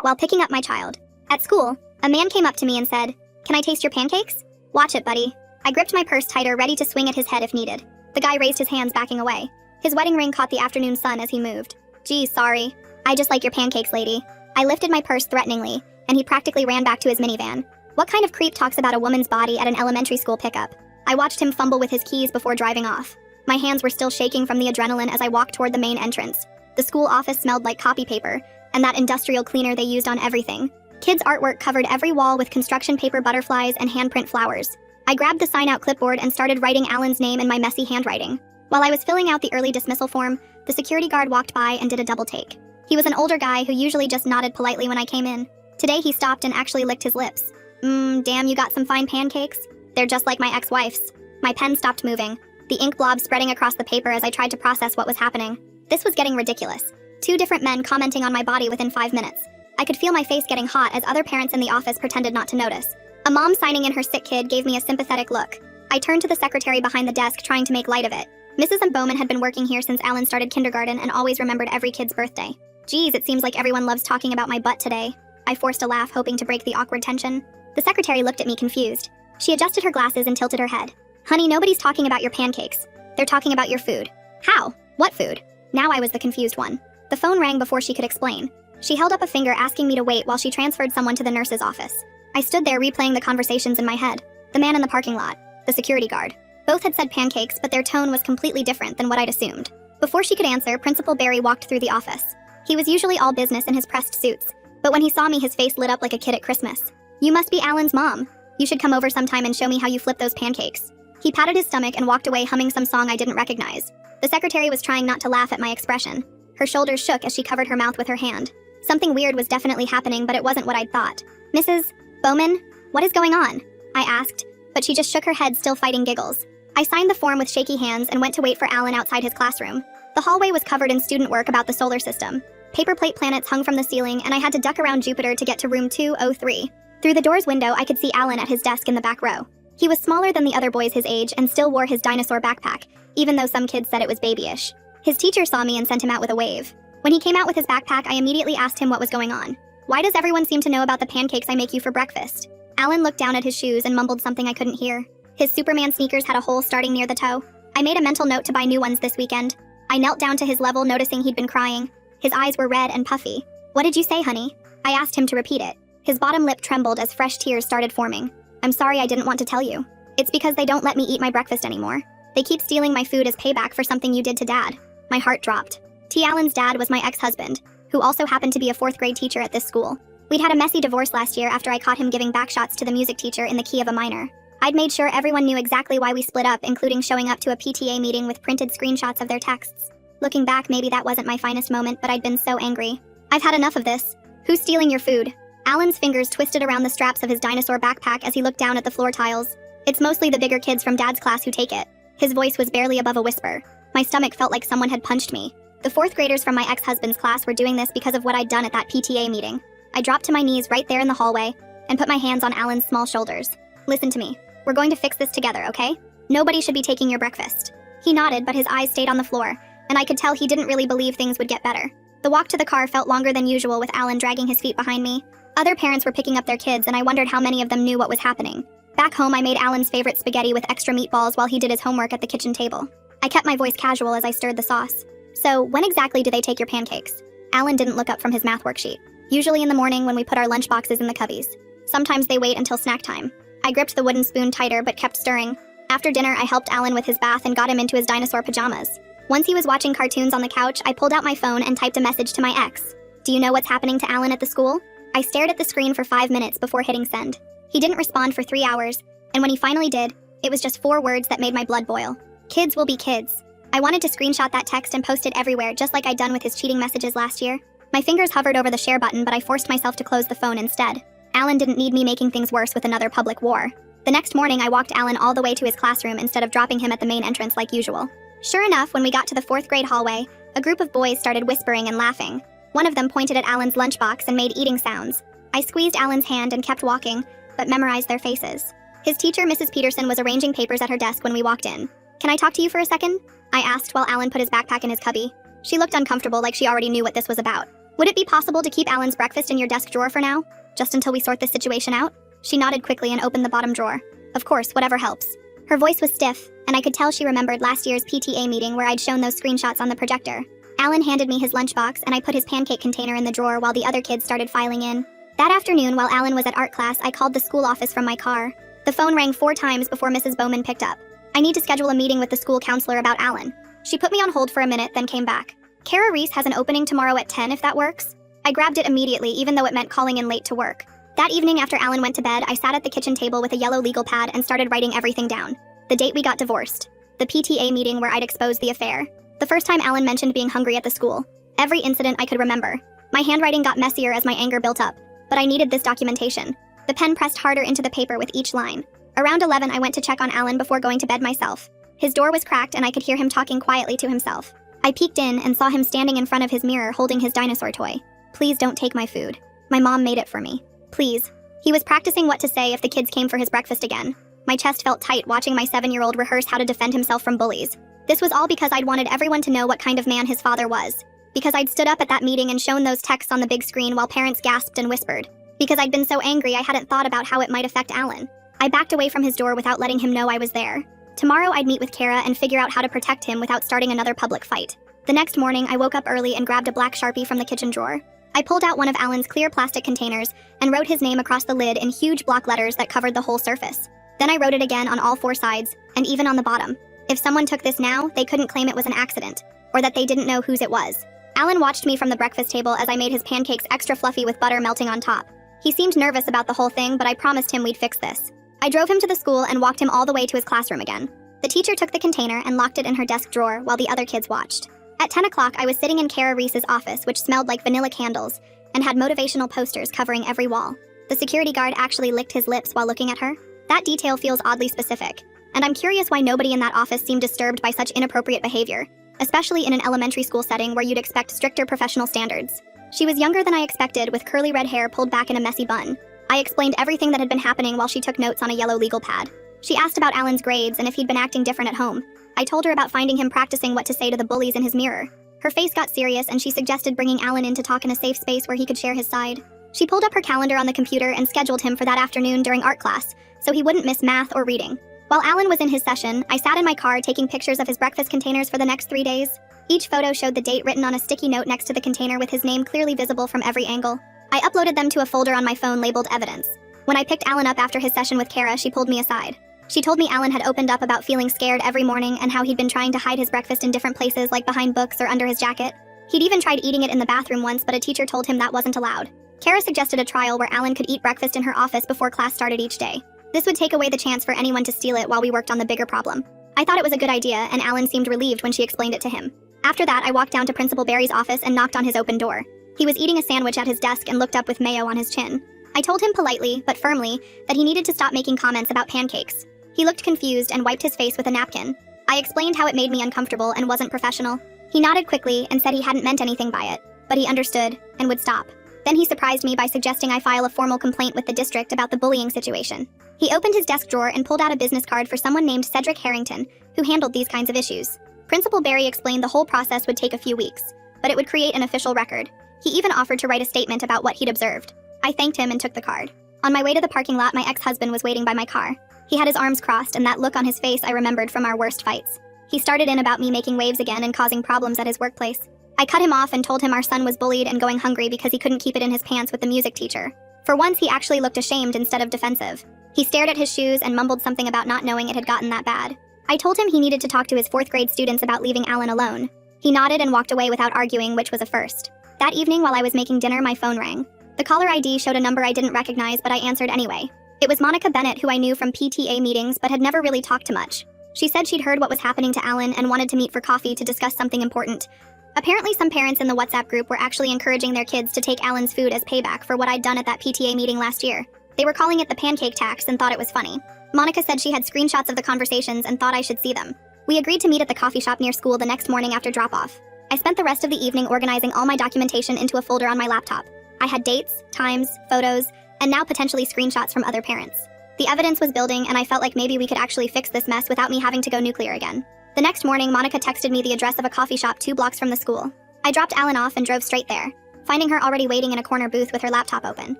while picking up my child. At school, a man came up to me and said, "Can I taste your pancakes?" "Watch it, buddy." I gripped my purse tighter, ready to swing at his head if needed. The guy raised his hands, backing away. His wedding ring caught the afternoon sun as he moved. "Geez, sorry. I just like your pancakes, lady." I lifted my purse threateningly, and he practically ran back to his minivan. What kind of creep talks about a woman's body at an elementary school pickup? I watched him fumble with his keys before driving off. My hands were still shaking from the adrenaline as I walked toward the main entrance. The school office smelled like copy paper, and that industrial cleaner they used on everything. Kids' artwork covered every wall with construction paper butterflies and handprint flowers. I grabbed the sign-out clipboard and started writing Alan's name in my messy handwriting. While I was filling out the early dismissal form, the security guard walked by and did a double take. He was an older guy who usually just nodded politely when I came in. Today he stopped and actually licked his lips. Damn, you got some fine pancakes? They're just like my ex-wife's." My pen stopped moving, the ink blob spreading across the paper as I tried to process what was happening. This was getting ridiculous. 2 different men commenting on my body within 5 minutes. I could feel my face getting hot as other parents in the office pretended not to notice. A mom signing in her sick kid gave me a sympathetic look. I turned to the secretary behind the desk, trying to make light of it. Mrs. Bowman had been working here since Alan started kindergarten and always remembered every kid's birthday. "Geez, it seems like everyone loves talking about my butt today." I forced a laugh, hoping to break the awkward tension. The secretary looked at me confused. She adjusted her glasses and tilted her head. "Honey, nobody's talking about your pancakes. They're talking about your food." "How? What food?" Now I was the confused one. The phone rang before she could explain. She held up a finger, asking me to wait while she transferred someone to the nurse's office. I stood there replaying the conversations in my head. The man in the parking lot, the security guard. Both had said pancakes, but their tone was completely different than what I'd assumed. Before she could answer, Principal Barry walked through the office. He was usually all business in his pressed suits, but when he saw me, his face lit up like a kid at Christmas. "You must be Alan's mom. You should come over sometime and show me how you flip those pancakes." He patted his stomach and walked away, humming some song I didn't recognize. The secretary was trying not to laugh at my expression. Her shoulders shook as she covered her mouth with her hand. Something weird was definitely happening, but it wasn't what I'd thought. "Mrs. Bowman, what is going on?" I asked, but she just shook her head, still fighting giggles. I signed the form with shaky hands and went to wait for Alan outside his classroom. The hallway was covered in student work about the solar system. Paper plate planets hung from the ceiling, and I had to duck around Jupiter to get to room 203. Through the door's window, I could see Alan at his desk in the back row. He was smaller than the other boys his age and still wore his dinosaur backpack, even though some kids said it was babyish. His teacher saw me and sent him out with a wave. When he came out with his backpack, I immediately asked him what was going on. "Why does everyone seem to know about the pancakes I make you for breakfast?" Alan looked down at his shoes and mumbled something I couldn't hear. His Superman sneakers had a hole starting near the toe. I made a mental note to buy new ones this weekend. I knelt down to his level, noticing he'd been crying. His eyes were red and puffy. "What did you say, honey?" I asked him to repeat it. His bottom lip trembled as fresh tears started forming. "I'm sorry, I didn't want to tell you. It's because they don't let me eat my breakfast anymore. They keep stealing my food as payback for something you did to Dad." My heart dropped. T. Allen's dad was my ex-husband, who also happened to be a 4th grade teacher at this school. We'd had a messy divorce last year after I caught him giving backshots to the music teacher in the key of a minor. I'd made sure everyone knew exactly why we split up, including showing up to a PTA meeting with printed screenshots of their texts. Looking back, maybe that wasn't my finest moment, but I'd been so angry. "I've had enough of this. Who's stealing your food?" Alan's fingers twisted around the straps of his dinosaur backpack as he looked down at the floor tiles. "It's mostly the bigger kids from Dad's class who take it." His voice was barely above a whisper. My stomach felt like someone had punched me. The 4th graders from my ex-husband's class were doing this because of what I'd done at that PTA meeting. I dropped to my knees right there in the hallway and put my hands on Alan's small shoulders. "Listen to me. We're going to fix this together, okay? Nobody should be taking your breakfast." He nodded, but his eyes stayed on the floor, and I could tell he didn't really believe things would get better. The walk to the car felt longer than usual, with Alan dragging his feet behind me. Other parents were picking up their kids, and I wondered how many of them knew what was happening. Back home, I made Alan's favorite spaghetti with extra meatballs while he did his homework at the kitchen table. I kept my voice casual as I stirred the sauce. "So, when exactly do they take your pancakes?" Alan didn't look up from his math worksheet. "Usually in the morning when we put our lunch boxes in the cubbies. Sometimes they wait until snack time." I gripped the wooden spoon tighter but kept stirring. After dinner, I helped Alan with his bath and got him into his dinosaur pajamas. Once he was watching cartoons on the couch, I pulled out my phone and typed a message to my ex. "Do you know what's happening to Alan at the school?" I stared at the screen for 5 minutes before hitting send. He didn't respond for 3 hours, and when he finally did, it was just 4 words that made my blood boil. "Kids will be kids." I wanted to screenshot that text and post it everywhere, just like I'd done with his cheating messages last year. My fingers hovered over the share button, but I forced myself to close the phone instead. Alan didn't need me making things worse with another public war. The next morning, I walked Alan all the way to his classroom instead of dropping him at the main entrance like usual. Sure enough, when we got to the 4th grade hallway, a group of boys started whispering and laughing. One of them pointed at Alan's lunchbox and made eating sounds. I squeezed Alan's hand and kept walking, but memorized their faces. His teacher, Mrs. Peterson, was arranging papers at her desk when we walked in. "Can I talk to you for a second?" I asked while Alan put his backpack in his cubby. She looked uncomfortable, like she already knew what this was about. Would it be possible to keep Alan's breakfast in your desk drawer for now? Just until we sort this situation out? She nodded quickly and opened the bottom drawer. Of course, whatever helps. Her voice was stiff, and I could tell she remembered last year's PTA meeting where I'd shown those screenshots on the projector. Alan handed me his lunchbox, and I put his pancake container in the drawer while the other kids started filing in. That afternoon, while Alan was at art class, I called the school office from my car. The phone rang 4 times before Mrs. Bowman picked up. I need to schedule a meeting with the school counselor about Alan. She put me on hold for a minute, then came back. Kara Reese has an opening tomorrow at 10 if that works. I grabbed it immediately, even though it meant calling in late to work. That evening after Alan went to bed, I sat at the kitchen table with a yellow legal pad and started writing everything down. The date we got divorced. The PTA meeting where I'd exposed the affair. The first time Alan mentioned being hungry at the school. Every incident I could remember. My handwriting got messier as my anger built up, but I needed this documentation. The pen pressed harder into the paper with each line. Around 11, I went to check on Alan before going to bed myself. His door was cracked and I could hear him talking quietly to himself. I peeked in and saw him standing in front of his mirror holding his dinosaur toy. Please don't take my food. My mom made it for me. Please. He was practicing what to say if the kids came for his breakfast again. My chest felt tight watching my 7-year-old rehearse how to defend himself from bullies. This was all because I'd wanted everyone to know what kind of man his father was. Because I'd stood up at that meeting and shown those texts on the big screen while parents gasped and whispered. Because I'd been so angry I hadn't thought about how it might affect Alan. I backed away from his door without letting him know I was there. Tomorrow I'd meet with Kara and figure out how to protect him without starting another public fight. The next morning, I woke up early and grabbed a black Sharpie from the kitchen drawer. I pulled out one of Alan's clear plastic containers and wrote his name across the lid in huge block letters that covered the whole surface. Then I wrote it again on all 4 sides, and even on the bottom. If someone took this now, they couldn't claim it was an accident, or that they didn't know whose it was. Alan watched me from the breakfast table as I made his pancakes extra fluffy with butter melting on top. He seemed nervous about the whole thing, but I promised him we'd fix this. I drove him to the school and walked him all the way to his classroom again. The teacher took the container and locked it in her desk drawer while the other kids watched. At 10 o'clock, I was sitting in Kara Reese's office, which smelled like vanilla candles, and had motivational posters covering every wall. The security guard actually licked his lips while looking at her. That detail feels oddly specific, and I'm curious why nobody in that office seemed disturbed by such inappropriate behavior, especially in an elementary school setting where you'd expect stricter professional standards. She was younger than I expected, with curly red hair pulled back in a messy bun. I explained everything that had been happening while she took notes on a yellow legal pad. She asked about Alan's grades and if he'd been acting different at home. I told her about finding him practicing what to say to the bullies in his mirror. Her face got serious and she suggested bringing Alan in to talk in a safe space where he could share his side. She pulled up her calendar on the computer and scheduled him for that afternoon during art class, so he wouldn't miss math or reading. While Alan was in his session, I sat in my car taking pictures of his breakfast containers for the next 3 days. Each photo showed the date written on a sticky note next to the container with his name clearly visible from every angle. I uploaded them to a folder on my phone labeled Evidence. When I picked Alan up after his session with Kara, she pulled me aside. She told me Alan had opened up about feeling scared every morning and how he'd been trying to hide his breakfast in different places like behind books or under his jacket. He'd even tried eating it in the bathroom once, but a teacher told him that wasn't allowed. Kara suggested a trial where Alan could eat breakfast in her office before class started each day. This would take away the chance for anyone to steal it while we worked on the bigger problem. I thought it was a good idea, and Alan seemed relieved when she explained it to him. After that, I walked down to Principal Barry's office and knocked on his open door. He was eating a sandwich at his desk and looked up with mayo on his chin. I told him politely, but firmly, that he needed to stop making comments about pancakes. He looked confused and wiped his face with a napkin. I explained how it made me uncomfortable and wasn't professional. He nodded quickly and said he hadn't meant anything by it, but he understood and would stop. Then he surprised me by suggesting I file a formal complaint with the district about the bullying situation. He opened his desk drawer and pulled out a business card for someone named Cedric Harrington, who handled these kinds of issues. Principal Barry explained the whole process would take a few weeks, but it would create an official record. He even offered to write a statement about what he'd observed. I thanked him and took the card. On my way to the parking lot, my ex-husband was waiting by my car. He had his arms crossed, and that look on his face I remembered from our worst fights. He started in about me making waves again and causing problems at his workplace. I cut him off and told him our son was bullied and going hungry because he couldn't keep it in his pants with the music teacher. For once, he actually looked ashamed instead of defensive. He stared at his shoes and mumbled something about not knowing it had gotten that bad. I told him he needed to talk to his 4th grade students about leaving Alan alone. He nodded and walked away without arguing, which was a first. That evening, while I was making dinner, my phone rang. The caller ID showed a number I didn't recognize, but I answered anyway. It was Monica Bennett, who I knew from PTA meetings but had never really talked to much. She said she'd heard what was happening to Alan and wanted to meet for coffee to discuss something important. Apparently, some parents in the WhatsApp group were actually encouraging their kids to take Alan's food as payback for what I'd done at that PTA meeting last year. They were calling it the pancake tax and thought it was funny. Monica said she had screenshots of the conversations and thought I should see them. We agreed to meet at the coffee shop near school the next morning after drop-off. I spent the rest of the evening organizing all my documentation into a folder on my laptop. I had dates, times, photos, and now potentially screenshots from other parents. The evidence was building, and I felt like maybe we could actually fix this mess without me having to go nuclear again. The next morning, Monica texted me the address of a coffee shop 2 blocks from the school. I dropped Alan off and drove straight there. finding her already waiting in a corner booth with her laptop open.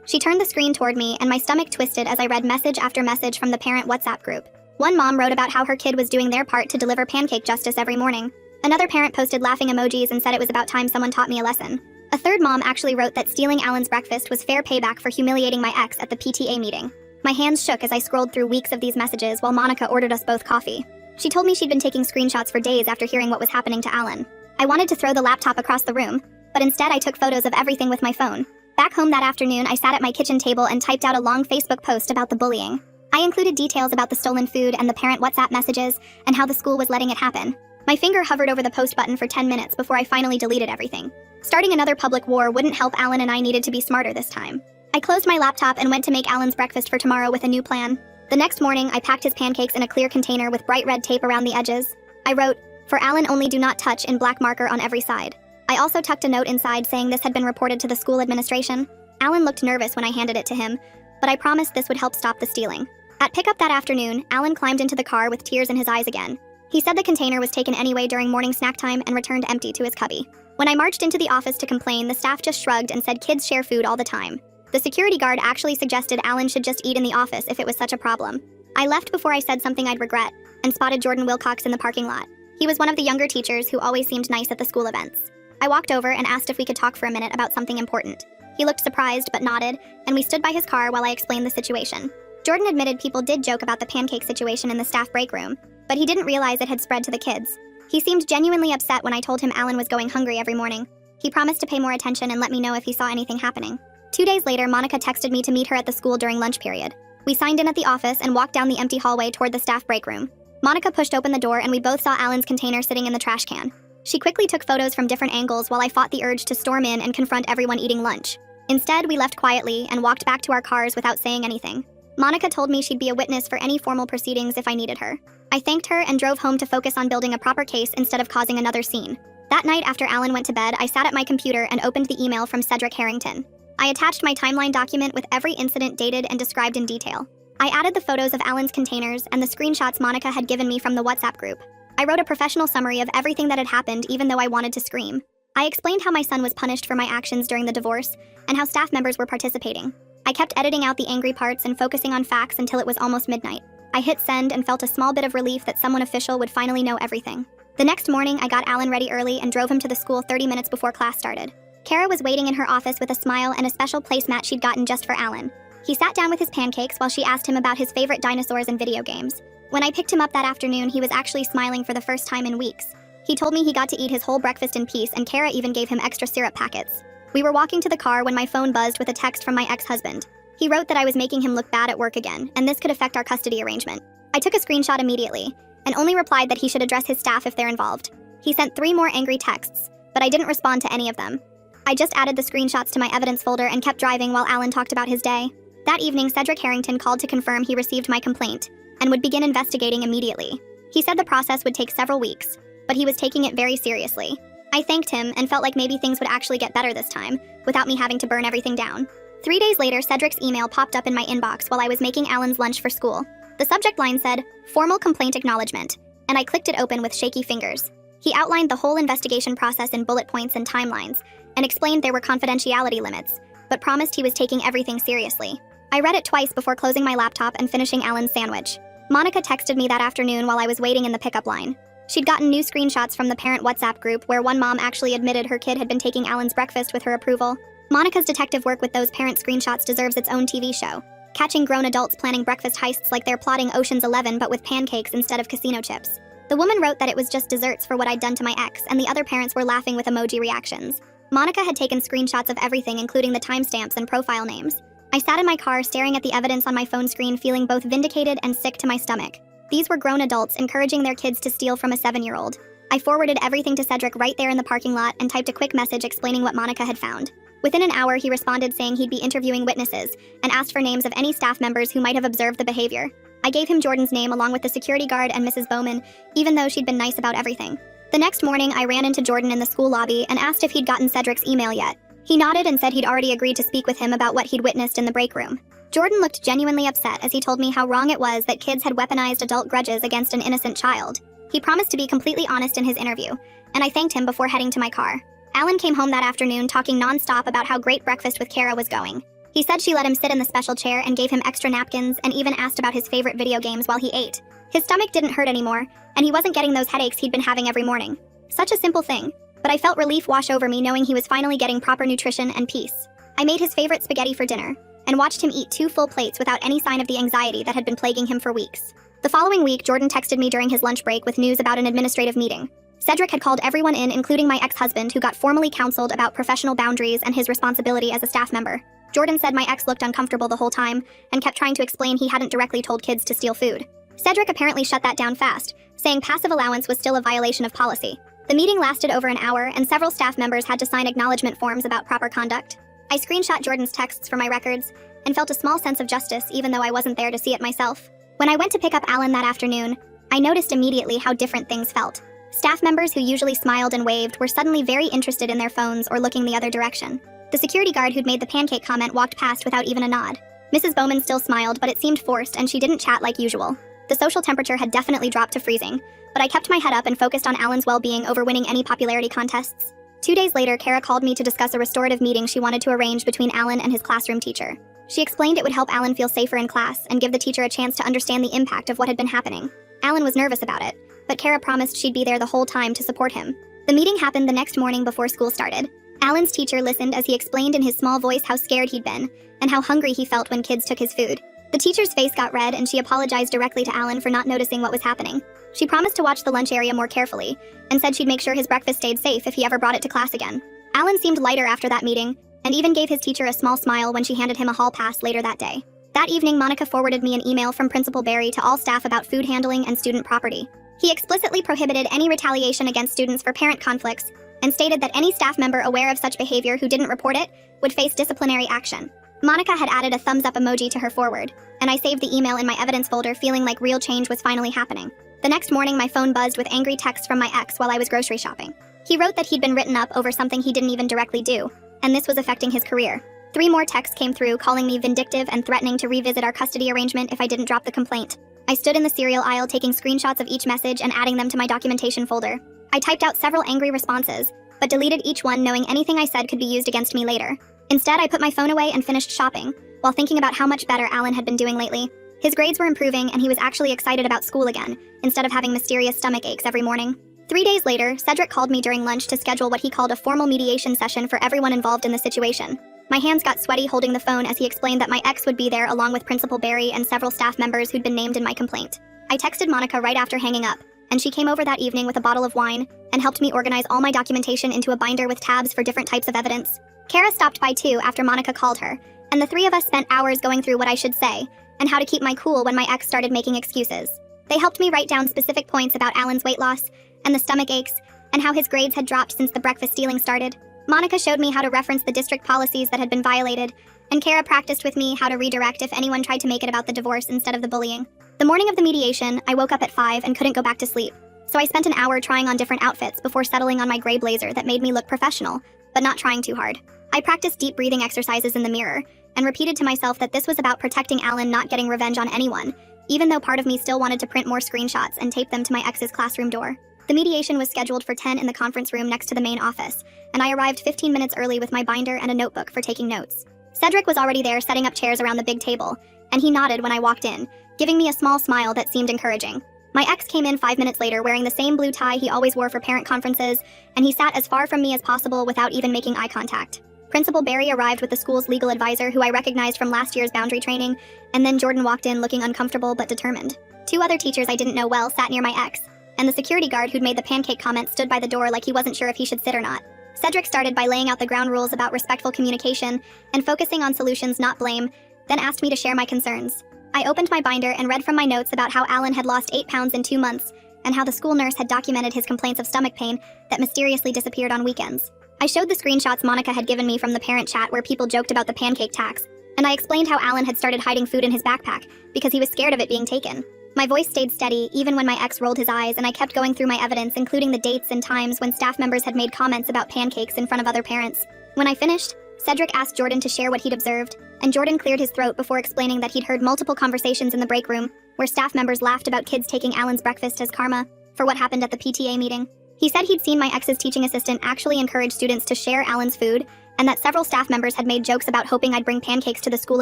She turned the screen toward me, and my stomach twisted as I read message after message from the parent WhatsApp group. One mom wrote about how her kid was doing their part to deliver pancake justice every morning. Another parent posted laughing emojis and said it was about time someone taught me a lesson. A third mom actually wrote that stealing Alan's breakfast was fair payback for humiliating my ex at the PTA meeting. My hands shook as I scrolled through weeks of these messages while Monica ordered us both coffee. She told me she'd been taking screenshots for days after hearing what was happening to Alan. I wanted to throw the laptop across the room, but instead I took photos of everything with my phone. Back home that afternoon, I sat at my kitchen table and typed out a long Facebook post about the bullying. I included details about the stolen food and the parent WhatsApp messages and how the school was letting it happen. My finger hovered over the post button for 10 minutes before I finally deleted everything. Starting another public war wouldn't help Alan, and I needed to be smarter this time. I closed my laptop and went to make Alan's breakfast for tomorrow with a new plan. The next morning, I packed his pancakes in a clear container with bright red tape around the edges. I wrote, "For Alan only, do not touch," in black marker on every side. I also tucked a note inside saying this had been reported to the school administration. Alan looked nervous when I handed it to him, but I promised this would help stop the stealing. At pickup that afternoon, Alan climbed into the car with tears in his eyes again. He said the container was taken anyway during morning snack time and returned empty to his cubby. When I marched into the office to complain, the staff just shrugged and said kids share food all the time. The security guard actually suggested Alan should just eat in the office if it was such a problem. I left before I said something I'd regret, and spotted Jordan Wilcox in the parking lot. He was one of the younger teachers who always seemed nice at the school events. I walked over and asked if we could talk for a minute about something important. He looked surprised but nodded, and we stood by his car while I explained the situation. Jordan admitted people did joke about the pancake situation in the staff break room, but he didn't realize it had spread to the kids. He seemed genuinely upset when I told him Alan was going hungry every morning. He promised to pay more attention and let me know if he saw anything happening. 2 days later, Monica texted me to meet her at the school during lunch period. We signed in at the office and walked down the empty hallway toward the staff break room. Monica pushed open the door and we both saw Alan's container sitting in the trash can. She quickly took photos from different angles while I fought the urge to storm in and confront everyone eating lunch. Instead, we left quietly and walked back to our cars without saying anything. Monica told me she'd be a witness for any formal proceedings if I needed her. I thanked her and drove home to focus on building a proper case instead of causing another scene. That night after Alan went to bed, I sat at my computer and opened the email from Cedric Harrington. I attached my timeline document with every incident dated and described in detail. I added the photos of Alan's containers and the screenshots Monica had given me from the WhatsApp group. I wrote a professional summary of everything that had happened, even though I wanted to scream. I explained how my son was punished for my actions during the divorce and how staff members were participating. I kept editing out the angry parts and focusing on facts until it was almost midnight. I hit send and felt a small bit of relief that someone official would finally know everything. The next morning, I got Alan ready early and drove him to the school 30 minutes before class started. Kara was waiting in her office with a smile and a special placemat she'd gotten just for Alan. He sat down with his pancakes while she asked him about his favorite dinosaurs and video games. When I picked him up that afternoon, he was actually smiling for the first time in weeks. He told me he got to eat his whole breakfast in peace, and Kara even gave him extra syrup packets. We were walking to the car when my phone buzzed with a text from my ex-husband. He wrote that I was making him look bad at work again, and this could affect our custody arrangement. I took a screenshot immediately, and only replied that he should address his staff if they're involved. He sent 3 more angry texts, but I didn't respond to any of them. I just added the screenshots to my evidence folder and kept driving while Alan talked about his day. That evening, Cedric Harrington called to confirm he received my complaint and would begin investigating immediately. He said the process would take several weeks, but he was taking it very seriously. I thanked him and felt like maybe things would actually get better this time, without me having to burn everything down. 3 days later, Cedric's email popped up in my inbox while I was making Alan's lunch for school. The subject line said, "Formal complaint acknowledgement," and I clicked it open with shaky fingers. He outlined the whole investigation process in bullet points and timelines, and explained there were confidentiality limits, but promised he was taking everything seriously. I read it twice before closing my laptop and finishing Alan's sandwich. Monica texted me that afternoon while I was waiting in the pickup line. She'd gotten new screenshots from the parent WhatsApp group where one mom actually admitted her kid had been taking Alan's breakfast with her approval. Monica's detective work with those parent screenshots deserves its own TV show, catching grown adults planning breakfast heists like they're plotting Ocean's 11 but with pancakes instead of casino chips. The woman wrote that it was just desserts for what I'd done to my ex, and the other parents were laughing with emoji reactions. Monica had taken screenshots of everything, including the timestamps and profile names. I sat in my car staring at the evidence on my phone screen, feeling both vindicated and sick to my stomach. These were grown adults encouraging their kids to steal from a 7-year-old. I forwarded everything to Cedric right there in the parking lot and typed a quick message explaining what Monica had found. Within an hour, he responded saying he'd be interviewing witnesses and asked for names of any staff members who might have observed the behavior. I gave him Jordan's name along with the security guard and Mrs. Bowman, even though she'd been nice about everything. The next morning, I ran into Jordan in the school lobby and asked if he'd gotten Cedric's email yet. He nodded and said he'd already agreed to speak with him about what he'd witnessed in the break room. Jordan looked genuinely upset as he told me how wrong it was that kids had weaponized adult grudges against an innocent child. He promised to be completely honest in his interview, and I thanked him before heading to my car. Alan came home that afternoon talking nonstop about how great breakfast with Kara was going. He said she let him sit in the special chair and gave him extra napkins and even asked about his favorite video games while he ate. His stomach didn't hurt anymore, and he wasn't getting those headaches he'd been having every morning. Such a simple thing, but I felt relief wash over me knowing he was finally getting proper nutrition and peace. I made his favorite spaghetti for dinner, and watched him eat 2 full plates without any sign of the anxiety that had been plaguing him for weeks. The following week, Jordan texted me during his lunch break with news about an administrative meeting. Cedric had called everyone in, including my ex-husband, who got formally counseled about professional boundaries and his responsibility as a staff member. Jordan said my ex looked uncomfortable the whole time and kept trying to explain he hadn't directly told kids to steal food. Cedric apparently shut that down fast, saying passive allowance was still a violation of policy. The meeting lasted over an hour, and several staff members had to sign acknowledgement forms about proper conduct. I screenshot Jordan's texts for my records and felt a small sense of justice even though I wasn't there to see it myself. When I went to pick up Alan that afternoon, I noticed immediately how different things felt. Staff members who usually smiled and waved were suddenly very interested in their phones or looking the other direction. The security guard who'd made the pancake comment walked past without even a nod. Mrs. Bowman still smiled, but it seemed forced and she didn't chat like usual. The social temperature had definitely dropped to freezing, but I kept my head up and focused on Alan's well-being over winning any popularity contests. 2 days later, Kara called me to discuss a restorative meeting she wanted to arrange between Alan and his classroom teacher. She explained it would help Alan feel safer in class and give the teacher a chance to understand the impact of what had been happening. Alan was nervous about it, but Kara promised she'd be there the whole time to support him. The meeting happened the next morning before school started. Alan's teacher listened as he explained in his small voice how scared he'd been and how hungry he felt when kids took his food. The teacher's face got red and she apologized directly to Alan for not noticing what was happening. She promised to watch the lunch area more carefully and said she'd make sure his breakfast stayed safe if he ever brought it to class again. Alan seemed lighter after that meeting and even gave his teacher a small smile when she handed him a hall pass later that day. That evening, Monica forwarded me an email from Principal Barry to all staff about food handling and student property. He explicitly prohibited any retaliation against students for parent conflicts and stated that any staff member aware of such behavior who didn't report it would face disciplinary action. Monica had added a thumbs up emoji to her forward, and I saved the email in my evidence folder feeling like real change was finally happening. The next morning, my phone buzzed with angry texts from my ex while I was grocery shopping. He wrote that he'd been written up over something he didn't even directly do, and this was affecting his career. 3 more texts came through calling me vindictive and threatening to revisit our custody arrangement if I didn't drop the complaint. I stood in the cereal aisle taking screenshots of each message and adding them to my documentation folder. I typed out several angry responses, but deleted each one knowing anything I said could be used against me later. Instead, I put my phone away and finished shopping, while thinking about how much better Alan had been doing lately. His grades were improving and he was actually excited about school again, instead of having mysterious stomach aches every morning. 3 days later, Cedric called me during lunch to schedule what he called a formal mediation session for everyone involved in the situation. My hands got sweaty holding the phone as he explained that my ex would be there along with Principal Barry and several staff members who'd been named in my complaint. I texted Monica right after hanging up, and she came over that evening with a bottle of wine and helped me organize all my documentation into a binder with tabs for different types of evidence. Kara stopped by too after Monica called her, and the 3 of us spent hours going through what I should say and how to keep my cool when my ex started making excuses. They helped me write down specific points about Alan's weight loss and the stomach aches and how his grades had dropped since the breakfast stealing started. Monica showed me how to reference the district policies that had been violated, and Kara practiced with me how to redirect if anyone tried to make it about the divorce instead of the bullying. The morning of the mediation, I woke up at 5 and couldn't go back to sleep, so I spent an hour trying on different outfits before settling on my gray blazer that made me look professional, but not trying too hard. I practiced deep breathing exercises in the mirror, and repeated to myself that this was about protecting Alan, not getting revenge on anyone, even though part of me still wanted to print more screenshots and tape them to my ex's classroom door. The mediation was scheduled for 10 in the conference room next to the main office, and I arrived 15 minutes early with my binder and a notebook for taking notes. Cedric was already there setting up chairs around the big table, and he nodded when I walked in, giving me a small smile that seemed encouraging. My ex came in 5 minutes later wearing the same blue tie he always wore for parent conferences, and he sat as far from me as possible without even making eye contact. Principal Barry arrived with the school's legal advisor, who I recognized from last year's boundary training, and then Jordan walked in looking uncomfortable but determined. 2 other teachers I didn't know well sat near my ex, and the security guard who'd made the pancake comment stood by the door like he wasn't sure if he should sit or not. Cedric started by laying out the ground rules about respectful communication and focusing on solutions, not blame, then asked me to share my concerns. I opened my binder and read from my notes about how Alan had lost 8 pounds in 2 months, and how the school nurse had documented his complaints of stomach pain that mysteriously disappeared on weekends. I showed the screenshots Monica had given me from the parent chat where people joked about the pancake tax, and I explained how Alan had started hiding food in his backpack because he was scared of it being taken. My voice stayed steady even when my ex rolled his eyes, and I kept going through my evidence, including the dates and times when staff members had made comments about pancakes in front of other parents. When I finished, Cedric asked Jordan to share what he'd observed, and Jordan cleared his throat before explaining that he'd heard multiple conversations in the break room where staff members laughed about kids taking Alan's breakfast as karma for what happened at the PTA meeting. He said he'd seen my ex's teaching assistant actually encourage students to share Alan's food, and that several staff members had made jokes about hoping I'd bring pancakes to the school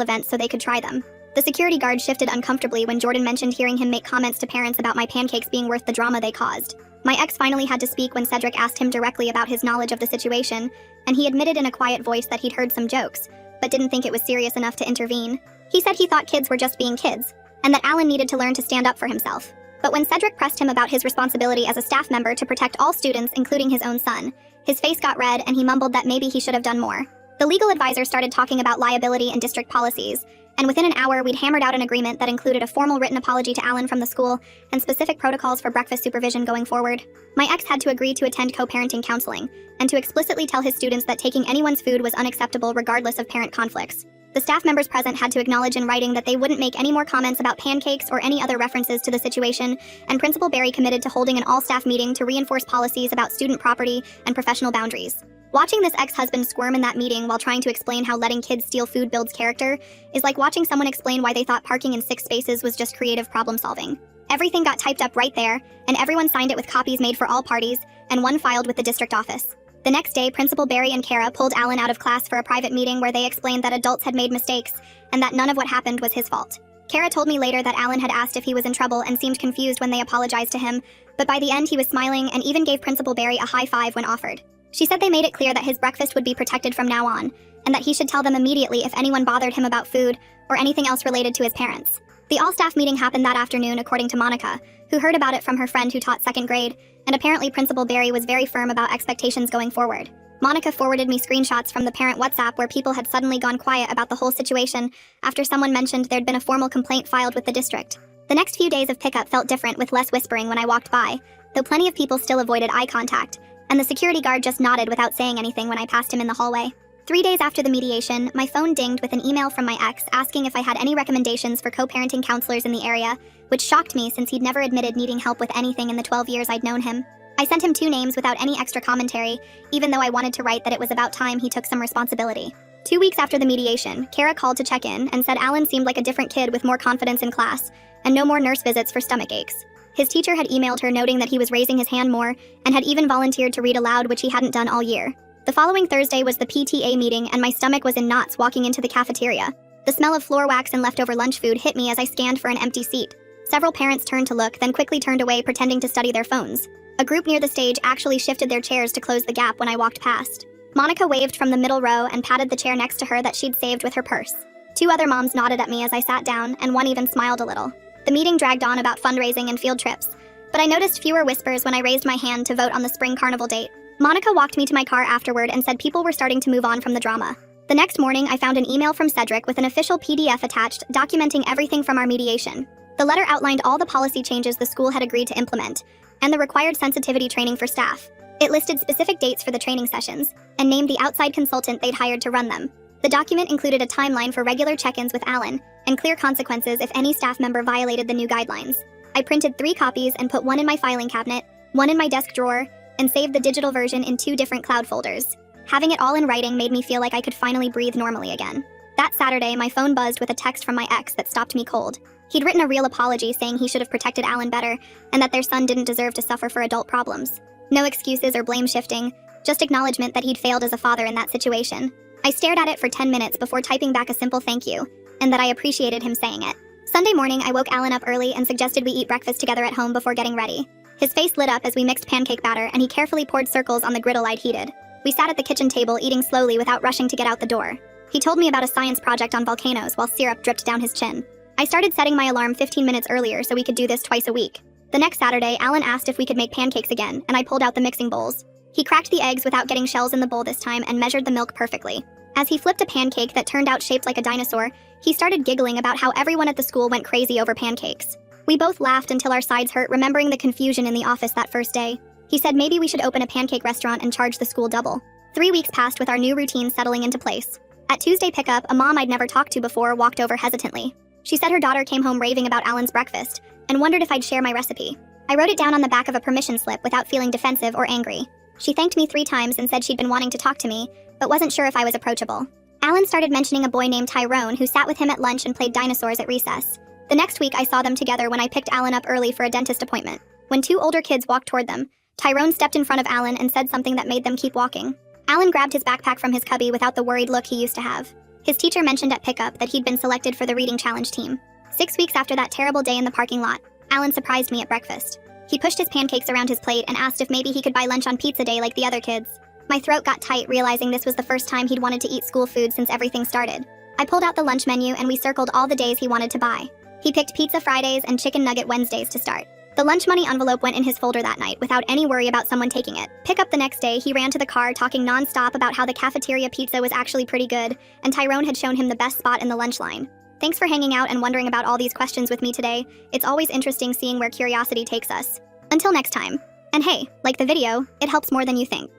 event so they could try them. The security guard shifted uncomfortably when Jordan mentioned hearing him make comments to parents about my pancakes being worth the drama they caused. My ex finally had to speak when Cedric asked him directly about his knowledge of the situation, and he admitted in a quiet voice that he'd heard some jokes, but didn't think it was serious enough to intervene. He said he thought kids were just being kids, and that Alan needed to learn to stand up for himself. But when Cedric pressed him about his responsibility as a staff member to protect all students, including his own son, his face got red and he mumbled that maybe he should have done more. The legal advisor started talking about liability and district policies, and within an hour we'd hammered out an agreement that included a formal written apology to Alan from the school and specific protocols for breakfast supervision going forward. My ex had to agree to attend co-parenting counseling, and to explicitly tell his students that taking anyone's food was unacceptable regardless of parent conflicts. The staff members present had to acknowledge in writing that they wouldn't make any more comments about pancakes or any other references to the situation, and Principal Barry committed to holding an all-staff meeting to reinforce policies about student property and professional boundaries. Watching this ex-husband squirm in that meeting while trying to explain how letting kids steal food builds character is like watching someone explain why they thought parking in 6 spaces was just creative problem solving. Everything got typed up right there, and everyone signed it with copies made for all parties, and one filed with the district office. The next day, Principal Barry and Kara pulled Alan out of class for a private meeting where they explained that adults had made mistakes, and that none of what happened was his fault. Kara told me later that Alan had asked if he was in trouble and seemed confused when they apologized to him, but by the end he was smiling and even gave Principal Barry a high five when offered. She said they made it clear that his breakfast would be protected from now on, and that he should tell them immediately if anyone bothered him about food or anything else related to his parents. The all-staff meeting happened that afternoon, according to Monica, who heard about it from her friend who taught 2nd grade, and apparently Principal Barry was very firm about expectations going forward. Monica forwarded me screenshots from the parent WhatsApp where people had suddenly gone quiet about the whole situation after someone mentioned there'd been a formal complaint filed with the district. The next few days of pickup felt different with less whispering when I walked by, though plenty of people still avoided eye contact, and the security guard just nodded without saying anything when I passed him in the hallway. 3 days after the mediation, my phone dinged with an email from my ex asking if I had any recommendations for co-parenting counselors in the area, which shocked me since he'd never admitted needing help with anything in the 12 years I'd known him. I sent him 2 names without any extra commentary, even though I wanted to write that it was about time he took some responsibility. 2 weeks after the mediation, Kara called to check in and said Alan seemed like a different kid with more confidence in class, and no more nurse visits for stomach aches. His teacher had emailed her noting that he was raising his hand more, and had even volunteered to read aloud, which he hadn't done all year. The following Thursday was the PTA meeting, and my stomach was in knots walking into the cafeteria. The smell of floor wax and leftover lunch food hit me as I scanned for an empty seat. Several parents turned to look, then quickly turned away, pretending to study their phones. A group near the stage actually shifted their chairs to close the gap when I walked past. Monica waved from the middle row and patted the chair next to her that she'd saved with her purse. 2 other moms nodded at me as I sat down, and one even smiled a little. The meeting dragged on about fundraising and field trips, but I noticed fewer whispers when I raised my hand to vote on the spring carnival date. Monica walked me to my car afterward and said people were starting to move on from the drama. The next morning, I found an email from Cedric with an official PDF attached documenting everything from our mediation. The letter outlined all the policy changes the school had agreed to implement, and the required sensitivity training for staff. It listed specific dates for the training sessions, and named the outside consultant they'd hired to run them. The document included a timeline for regular check-ins with Alan, and clear consequences if any staff member violated the new guidelines. I printed 3 copies and put one in my filing cabinet, one in my desk drawer, and saved the digital version in 2 different cloud folders. Having it all in writing made me feel like I could finally breathe normally again. That Saturday, my phone buzzed with a text from my ex that stopped me cold. He'd written a real apology saying he should have protected Alan better, and that their son didn't deserve to suffer for adult problems. No excuses or blame shifting, just acknowledgement that he'd failed as a father in that situation. I stared at it for 10 minutes before typing back a simple thank you, and that I appreciated him saying it. Sunday morning, I woke Alan up early and suggested we eat breakfast together at home before getting ready. His face lit up as we mixed pancake batter, and he carefully poured circles on the griddle I'd heated. We sat at the kitchen table eating slowly without rushing to get out the door. He told me about a science project on volcanoes while syrup dripped down his chin. I started setting my alarm 15 minutes earlier so we could do this twice a week. The next Saturday, Alan asked if we could make pancakes again, and I pulled out the mixing bowls. He cracked the eggs without getting shells in the bowl this time and measured the milk perfectly. As he flipped a pancake that turned out shaped like a dinosaur, he started giggling about how everyone at the school went crazy over pancakes. We both laughed until our sides hurt, remembering the confusion in the office that first day. He said maybe we should open a pancake restaurant and charge the school double. 3 weeks passed with our new routine settling into place. At Tuesday pickup, a mom I'd never talked to before walked over hesitantly. She said her daughter came home raving about Alan's breakfast, and wondered if I'd share my recipe. I wrote it down on the back of a permission slip without feeling defensive or angry. She thanked me 3 times and said she'd been wanting to talk to me, but wasn't sure if I was approachable. Alan started mentioning a boy named Tyrone who sat with him at lunch and played dinosaurs at recess. The next week I saw them together when I picked Alan up early for a dentist appointment. When 2 older kids walked toward them, Tyrone stepped in front of Alan and said something that made them keep walking. Alan grabbed his backpack from his cubby without the worried look he used to have. His teacher mentioned at pickup that he'd been selected for the reading challenge team. 6 weeks after that terrible day in the parking lot, Alan surprised me at breakfast. He pushed his pancakes around his plate and asked if maybe he could buy lunch on pizza day like the other kids. My throat got tight realizing this was the first time he'd wanted to eat school food since everything started. I pulled out the lunch menu and we circled all the days he wanted to buy. He picked Pizza Fridays and Chicken Nugget Wednesdays to start. The lunch money envelope went in his folder that night without any worry about someone taking it. Pick up the next day, he ran to the car talking non-stop about how the cafeteria pizza was actually pretty good, and Tyrone had shown him the best spot in the lunch line. Thanks for hanging out and wondering about all these questions with me today. It's always interesting seeing where curiosity takes us. Until next time. And hey, like the video, it helps more than you think.